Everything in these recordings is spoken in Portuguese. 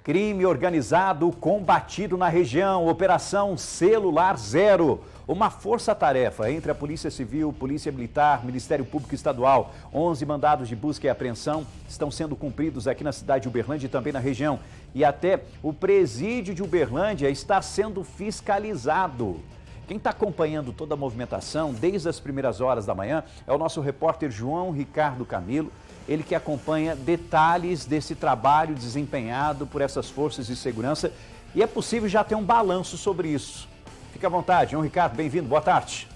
Crime organizado combatido na região, Operação Celular Zero. Uma força-tarefa entre a Polícia Civil, Polícia Militar, Ministério Público Estadual. 11 mandados de busca e apreensão estão sendo cumpridos aqui na cidade de Uberlândia e também na região. E até o presídio de Uberlândia está sendo fiscalizado. Quem está acompanhando toda a movimentação desde as primeiras horas da manhã é o nosso repórter João Ricardo Camilo. Ele que acompanha detalhes desse trabalho desempenhado por essas forças de segurança e é possível já ter um balanço sobre isso. Fique à vontade, João Ricardo, bem-vindo, boa tarde.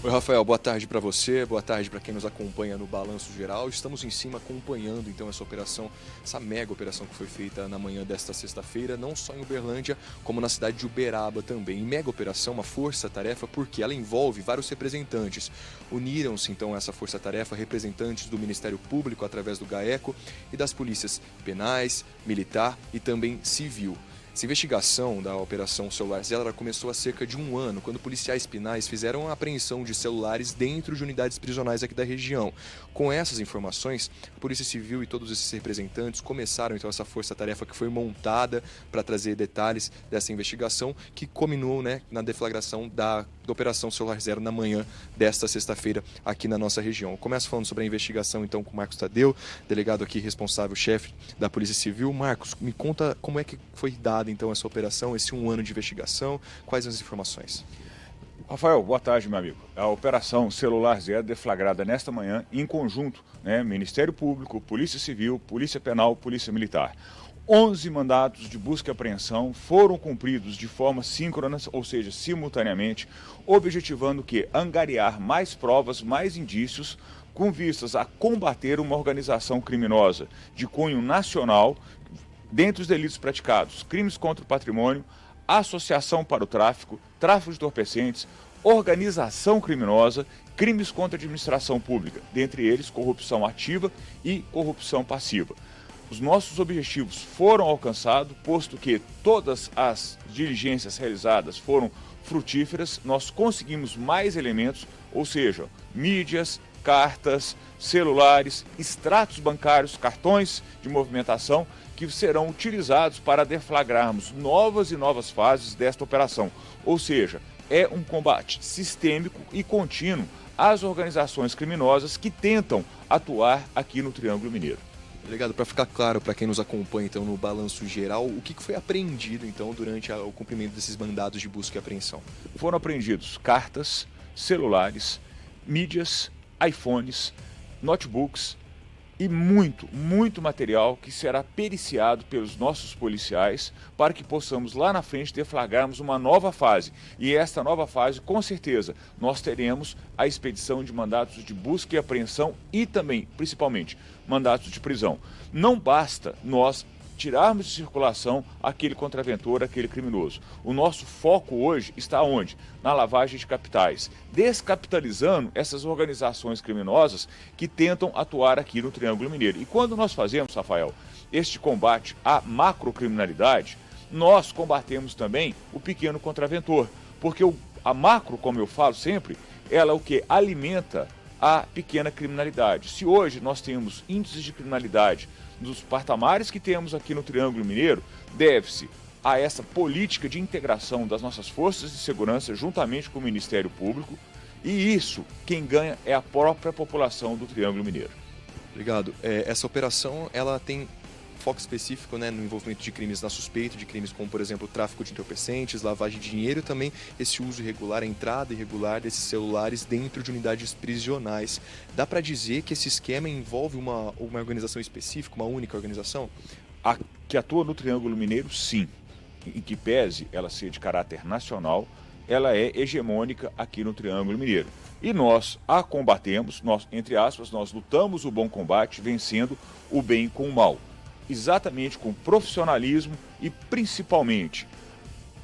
Oi, Rafael, boa tarde para você, boa tarde para quem nos acompanha no Balanço Geral. Estamos em cima acompanhando então essa operação, essa mega operação que foi feita na manhã desta sexta-feira, não só em Uberlândia, como na cidade de Uberaba também. E mega operação, uma força-tarefa, porque ela envolve vários representantes. Uniram-se então a essa força-tarefa representantes do Ministério Público através do GAECO e das polícias penais, militar e também civil. Essa investigação da Operação Celular Zero começou há cerca de um ano, quando policiais penais fizeram a apreensão de celulares dentro de unidades prisionais aqui da região. Com essas informações, a Polícia Civil e todos esses representantes começaram então essa força-tarefa que foi montada para trazer detalhes dessa investigação, que culminou na deflagração da Operação Celular Zero na manhã desta sexta-feira aqui na nossa região. Começo falando sobre a investigação então com o Marcos Tadeu, delegado aqui responsável, chefe da Polícia Civil. Marcos, me conta como é que foi dada então essa operação, esse um ano de investigação, quais as informações? Rafael, boa tarde, meu amigo. A Operação Celular Zero deflagrada nesta manhã em conjunto, Ministério Público, Polícia Civil, Polícia Penal, Polícia Militar. 11 mandados de busca e apreensão foram cumpridos de forma síncrona, ou seja, simultaneamente, objetivando que angariar mais provas, mais indícios, com vistas a combater uma organização criminosa de cunho nacional, dentre os delitos praticados, crimes contra o patrimônio, associação para o tráfico, tráfico de entorpecentes, organização criminosa, crimes contra a administração pública, dentre eles corrupção ativa e corrupção passiva. Os nossos objetivos foram alcançados, posto que todas as diligências realizadas foram frutíferas, nós conseguimos mais elementos, ou seja, mídias, cartas, celulares, extratos bancários, cartões de movimentação, que serão utilizados para deflagrarmos novas e novas fases desta operação. Ou seja, é um combate sistêmico e contínuo às organizações criminosas que tentam atuar aqui no Triângulo Mineiro. Delegado, para ficar claro para quem nos acompanha então no balanço geral, o que foi apreendido então durante o cumprimento desses mandados de busca e apreensão? Foram apreendidos cartas, celulares, mídias, iPhones, notebooks e muito material que será periciado pelos nossos policiais para que possamos lá na frente deflagrarmos uma nova fase. E esta nova fase, com certeza, nós teremos a expedição de mandatos de busca e apreensão e também, principalmente, mandatos de prisão. Não basta nós tirarmos de circulação aquele contraventor, aquele criminoso. O nosso foco hoje está onde? Na lavagem de capitais, descapitalizando essas organizações criminosas que tentam atuar aqui no Triângulo Mineiro. E quando nós fazemos, Rafael, este combate à macrocriminalidade, nós combatemos também o pequeno contraventor, porque a macro, como eu falo sempre, ela é o que alimenta a pequena criminalidade. Se hoje nós temos índices de criminalidade dos patamares que temos aqui no Triângulo Mineiro, deve-se a essa política de integração das nossas forças de segurança juntamente com o Ministério Público, e isso, quem ganha é a própria população do Triângulo Mineiro. Obrigado. Essa operação, ela tem foco específico no envolvimento de crimes na suspeita, de crimes como, por exemplo, tráfico de entorpecentes, lavagem de dinheiro e também esse uso irregular, a entrada irregular desses celulares dentro de unidades prisionais. Dá para dizer que esse esquema envolve uma organização específica, uma única organização? A que atua no Triângulo Mineiro, sim. Em que pese ela ser de caráter nacional, ela é hegemônica aqui no Triângulo Mineiro. E nós a combatemos, entre aspas, nós lutamos o bom combate, vencendo o bem com o mal. Exatamente com profissionalismo e principalmente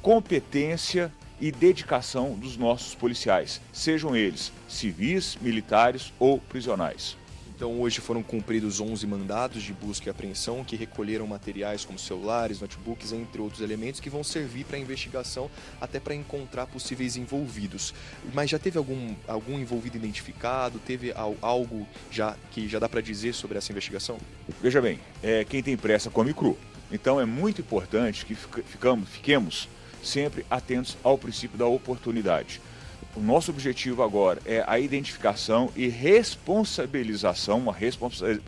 competência e dedicação dos nossos policiais, sejam eles civis, militares ou prisionais. Então hoje foram cumpridos 11 mandados de busca e apreensão que recolheram materiais como celulares, notebooks, entre outros elementos que vão servir para a investigação, até para encontrar possíveis envolvidos. Mas já teve algum envolvido identificado? Teve algo que já dá para dizer sobre essa investigação? Veja bem, quem tem pressa come cru. Então é muito importante que fiquemos sempre atentos ao princípio da oportunidade. O nosso objetivo agora é a identificação e responsabilização, uma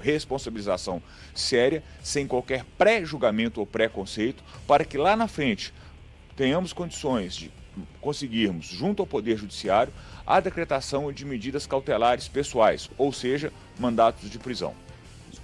responsabilização séria, sem qualquer pré-julgamento ou preconceito, para que lá na frente tenhamos condições de conseguirmos, junto ao Poder Judiciário, a decretação de medidas cautelares pessoais, ou seja, mandatos de prisão.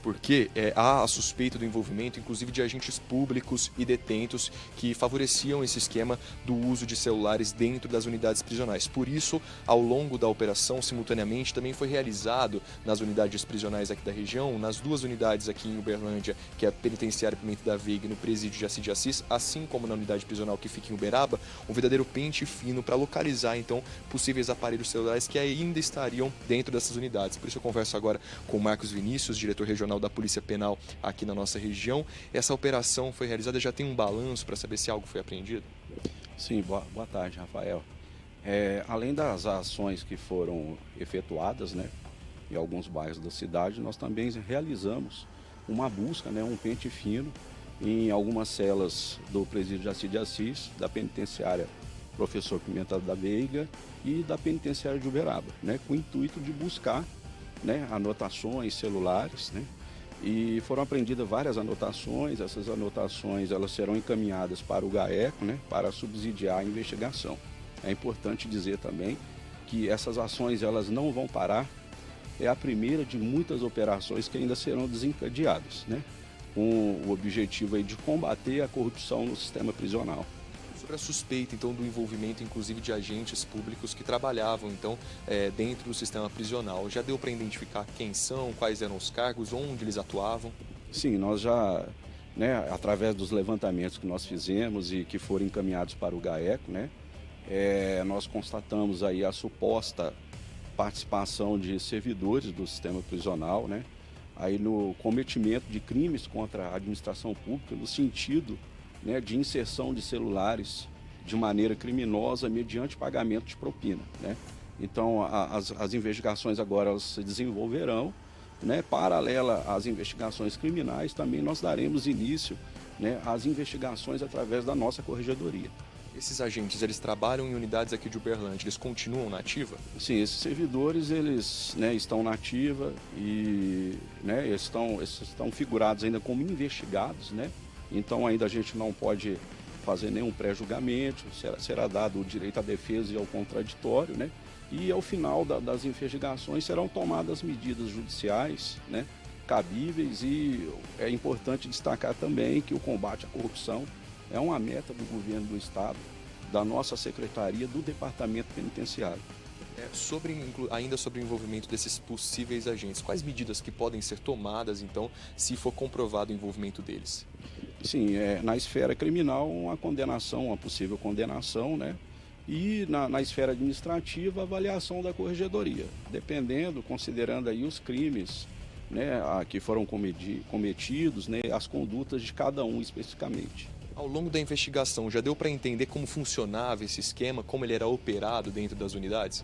Porque há a suspeita do envolvimento, inclusive, de agentes públicos e detentos que favoreciam esse esquema do uso de celulares dentro das unidades prisionais. Por isso, ao longo da operação, simultaneamente, também foi realizado nas unidades prisionais aqui da região, nas duas unidades aqui em Uberlândia, que é a Penitenciária Pimenta da Veiga e no Presídio Jaci de Assis, assim como na unidade prisional que fica em Uberaba, um verdadeiro pente fino para localizar, então, possíveis aparelhos celulares que ainda estariam dentro dessas unidades. Por isso eu converso agora com o Marcos Vinícius, diretor regional da Polícia Penal aqui na nossa região. Essa operação foi realizada, já tem um balanço para saber se algo foi apreendido? Sim, boa tarde, Rafael. Além das ações que foram efetuadas, né, em alguns bairros da cidade, nós também realizamos uma busca, né, um pente fino em algumas celas do Presídio Jaci de Assis, da Penitenciária Professor Pimenta da Veiga e da Penitenciária de Uberaba, né, com o intuito de buscar, né, anotações celulares, né, e foram apreendidas várias anotações. Essas anotações elas serão encaminhadas para o GAECO, né, para subsidiar a investigação. É importante dizer também que essas ações elas não vão parar, é a primeira de muitas operações que ainda serão desencadeadas, né, com o objetivo aí de combater a corrupção no sistema prisional. Sobre a suspeita, então, do envolvimento, inclusive, de agentes públicos que trabalhavam, então, dentro do sistema prisional. Já deu para identificar quem são, quais eram os cargos, onde eles atuavam? Sim, nós já, né, através dos levantamentos que nós fizemos e que foram encaminhados para o GAECO, né, nós constatamos aí a suposta participação de servidores do sistema prisional, né, aí no cometimento de crimes contra a administração pública, no sentido, né, de inserção de celulares de maneira criminosa mediante pagamento de propina, né? Então as investigações agora elas se desenvolverão, né? Paralela às investigações criminais, também nós daremos início, né, às investigações através da nossa corregedoria. Esses agentes, eles trabalham em unidades aqui de Uberlândia, eles continuam na ativa? Sim, esses servidores, eles, né, estão na ativa e, né, estão figurados ainda como investigados, né? Então ainda a gente não pode fazer nenhum pré-julgamento, será dado o direito à defesa e ao contraditório, né? E ao final das investigações serão tomadas medidas judiciais, né, cabíveis, e é importante destacar também que o combate à corrupção é uma meta do governo do Estado, da nossa Secretaria do Departamento Penitenciário. Ainda sobre o envolvimento desses possíveis agentes, quais medidas que podem ser tomadas, então, se for comprovado o envolvimento deles? Sim, na esfera criminal, uma possível condenação, né? E na esfera administrativa, a avaliação da corregedoria, dependendo, considerando aí os crimes, né, que foram cometidos, né, as condutas de cada um especificamente. Ao longo da investigação, já deu para entender como funcionava esse esquema, como ele era operado dentro das unidades?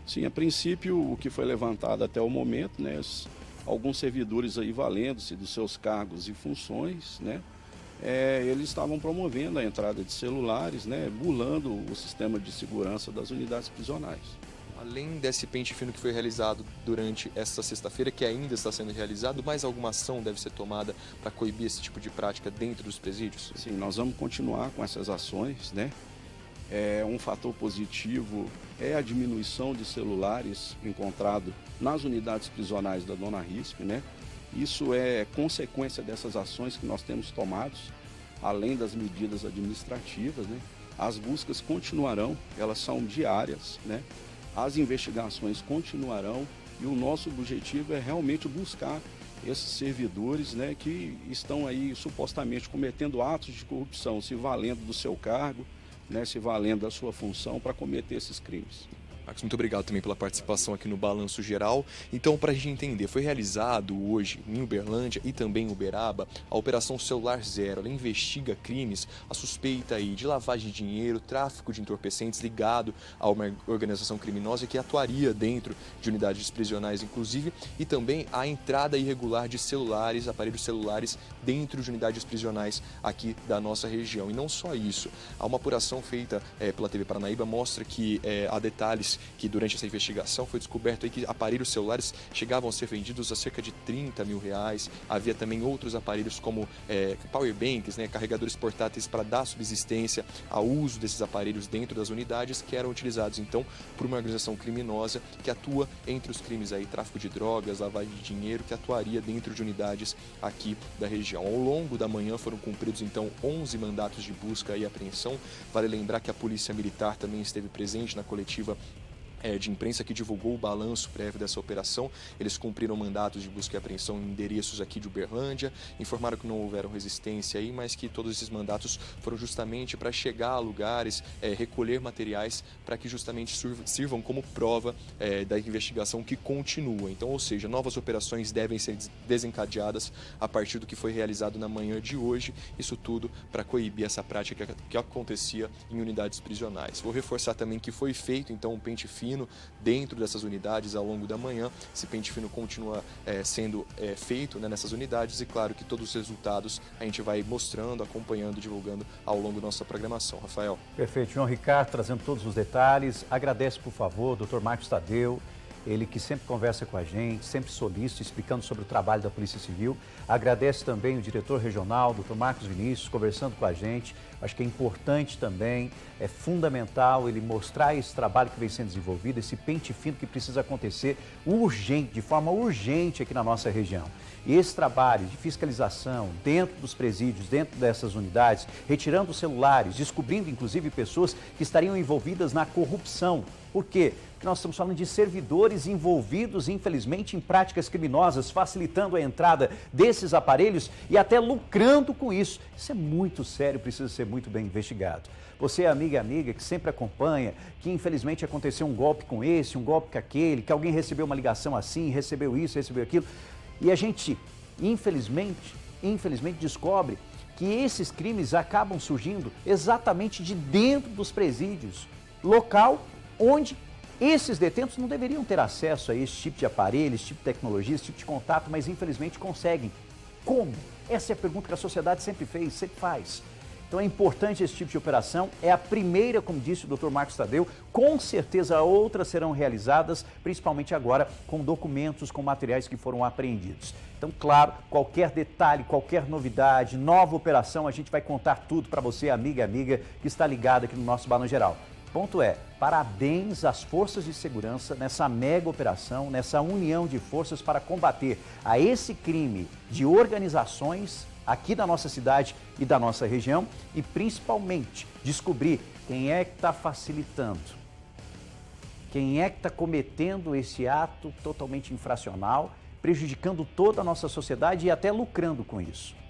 Sim, a princípio, o que foi levantado até o momento, né, alguns servidores aí valendo-se dos seus cargos e funções, né, eles estavam promovendo a entrada de celulares, né, burlando o sistema de segurança das unidades prisionais. Além desse pente fino que foi realizado durante esta sexta-feira, que ainda está sendo realizado, mais alguma ação deve ser tomada para coibir esse tipo de prática dentro dos presídios? Sim, nós vamos continuar com essas ações, né? Um fator positivo é a diminuição de celulares encontrado nas unidades prisionais da Dona Rispe, né? Isso é consequência dessas ações que nós temos tomados, além das medidas administrativas, né? As buscas continuarão, elas são diárias, né? As investigações continuarão e o nosso objetivo é realmente buscar esses servidores, né, que estão aí supostamente cometendo atos de corrupção, se valendo do seu cargo, né, se valendo da sua função para cometer esses crimes. Marcos, muito obrigado também pela participação aqui no Balanço Geral. Então, para a gente entender, foi realizado hoje em Uberlândia e também em Uberaba a Operação Celular Zero. Ela investiga crimes, a suspeita aí de lavagem de dinheiro, tráfico de entorpecentes ligado a uma organização criminosa que atuaria dentro de unidades prisionais, inclusive, e também a entrada irregular de celulares, aparelhos celulares dentro de unidades prisionais aqui da nossa região. E não só isso, há uma apuração feita pela TV Paranaíba mostra que há detalhes que durante essa investigação foi descoberto aí que aparelhos celulares chegavam a ser vendidos a cerca de R$30 mil. Havia também outros aparelhos como powerbanks, carregadores portáteis para dar subsistência ao uso desses aparelhos dentro das unidades que eram utilizados então por uma organização criminosa que atua entre os crimes aí, tráfico de drogas, lavagem de dinheiro, que atuaria dentro de unidades aqui da região. Ao longo da manhã foram cumpridos então 11 mandatos de busca e apreensão. Vale lembrar que a Polícia Militar também esteve presente na coletiva de imprensa que divulgou o balanço prévio dessa operação. Eles cumpriram mandatos de busca e apreensão em endereços aqui de Uberlândia, informaram que não houveram resistência aí, mas que todos esses mandatos foram justamente para chegar a lugares, recolher materiais para que justamente sirvam como prova da investigação que continua. Então, ou seja, novas operações devem ser desencadeadas a partir do que foi realizado na manhã de hoje, isso tudo para coibir essa prática que acontecia em unidades prisionais. Vou reforçar também que foi feito então um pente fino dentro dessas unidades ao longo da manhã. Esse pente fino continua sendo feito nessas unidades e claro que todos os resultados a gente vai mostrando, acompanhando, divulgando ao longo da nossa programação. Rafael. Perfeito. João Ricardo trazendo todos os detalhes. Agradece, por favor, Dr. Marcos Tadeu, ele que sempre conversa com a gente, sempre solícito, explicando sobre o trabalho da Polícia Civil. Agradece também o diretor regional, Dr. Marcos Vinícius, conversando com a gente. Acho que é importante também, é fundamental ele mostrar esse trabalho que vem sendo desenvolvido, esse pente fino que precisa acontecer urgente, de forma urgente aqui na nossa região. E esse trabalho de fiscalização dentro dos presídios, dentro dessas unidades, retirando os celulares, descobrindo inclusive pessoas que estariam envolvidas na corrupção. Por quê? Porque nós estamos falando de servidores envolvidos, infelizmente, em práticas criminosas, facilitando a entrada desses aparelhos e até lucrando com isso. Isso é muito sério, precisa ser muito bem investigado. Você, amiga e amiga, que sempre acompanha, que infelizmente aconteceu um golpe com esse, um golpe com aquele, que alguém recebeu uma ligação assim, recebeu isso, recebeu aquilo. E a gente, infelizmente, descobre que esses crimes acabam surgindo exatamente de dentro dos presídios, local onde esses detentos não deveriam ter acesso a esse tipo de aparelho, esse tipo de tecnologia, esse tipo de contato, mas infelizmente conseguem. Como? Essa é a pergunta que a sociedade sempre fez, sempre faz. Então é importante esse tipo de operação, é a primeira, como disse o Dr. Marcos Tadeu, com certeza outras serão realizadas, principalmente agora com documentos, com materiais que foram apreendidos. Então, claro, qualquer detalhe, qualquer novidade, nova operação, a gente vai contar tudo para você, amiga e amiga, que está ligado aqui no nosso Balanço Geral. Ponto é, parabéns às forças de segurança nessa mega operação, nessa união de forças para combater a esse crime de organizações aqui da nossa cidade e da nossa região e principalmente descobrir quem é que está facilitando, quem é que está cometendo esse ato totalmente infracional, prejudicando toda a nossa sociedade e até lucrando com isso.